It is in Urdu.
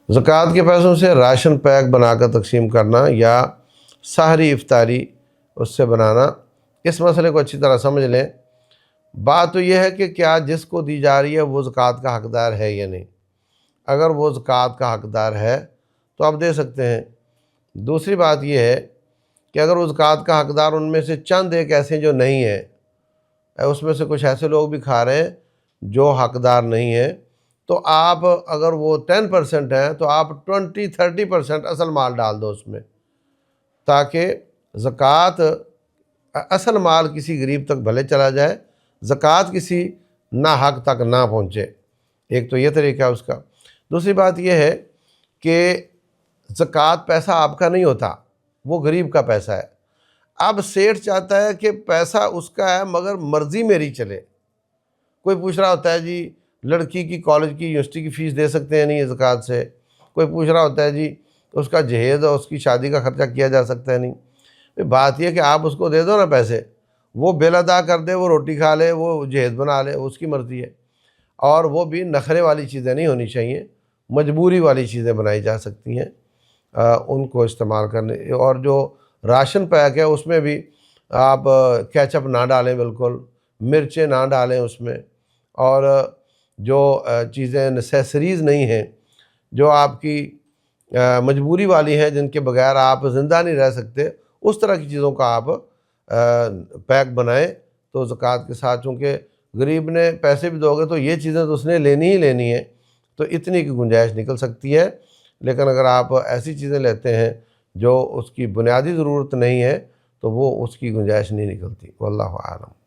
زکوٰۃ کے پیسوں سے راشن پیک بنا کر تقسیم کرنا یا سحری افطاری اس سے بنانا، اس مسئلے کو اچھی طرح سمجھ لیں۔ بات تو یہ ہے کہ کیا جس کو دی جا رہی ہے وہ زکوٰۃ کا حقدار ہے یا نہیں۔ اگر وہ زکوٰۃ کا حقدار ہے تو آپ دے سکتے ہیں۔ دوسری بات یہ ہے کہ اگر وہ زکوٰۃ کا حقدار ان میں سے چند ایک ایسے جو نہیں ہیں، اس میں سے کچھ ایسے لوگ بھی کھا رہے ہیں جو حقدار نہیں ہیں، تو آپ اگر وہ 10% ہیں تو آپ 20-30% اصل مال ڈال دو اس میں، تاکہ زکوٰۃ اصل مال کسی غریب تک بھلے چلا جائے، زکوٰۃ کسی ناحق تک نہ پہنچے۔ ایک تو یہ طریقہ ہے اس کا۔ دوسری بات یہ ہے کہ زکوٰۃ پیسہ آپ کا نہیں ہوتا، وہ غریب کا پیسہ ہے۔ اب سیٹھ چاہتا ہے کہ پیسہ اس کا ہے مگر مرضی میری چلے۔ کوئی پوچھ رہا ہوتا ہے جی لڑکی کی کالج کی یونیورسٹی کی فیس دے سکتے ہیں نہیں زکوٰۃ سے، کوئی پوچھ رہا ہوتا ہے جی اس کا جہیز اور اس کی شادی کا خرچہ کیا جا سکتا ہے نہیں۔ بات یہ کہ آپ اس کو دے دو نا پیسے، وہ بل ادا کر دے، وہ روٹی کھا لے، وہ جہیز بنا لے، اس کی مرضی ہے۔ اور وہ بھی نخرے والی چیزیں نہیں ہونی چاہیے، مجبوری والی چیزیں بنائی جا سکتی ہیں، ان کو استعمال کرنے۔ اور جو راشن پیک ہے اس میں بھی آپ کیچپ نہ ڈالیں، بالکل مرچیں نہ ڈالیں اس میں، اور جو چیزیں نیسیسریز نہیں ہیں، جو آپ کی مجبوری والی ہیں، جن کے بغیر آپ زندہ نہیں رہ سکتے، اس طرح کی چیزوں کا آپ پیک بنائیں تو زکوٰۃ کے ساتھ۔ چونکہ غریب نے پیسے بھی دو گے تو یہ چیزیں تو اس نے لینی ہی لینی ہیں، تو اتنی کی گنجائش نکل سکتی ہے۔ لیکن اگر آپ ایسی چیزیں لیتے ہیں جو اس کی بنیادی ضرورت نہیں ہے تو وہ اس کی گنجائش نہیں نکلتی۔ واللہ اعلم۔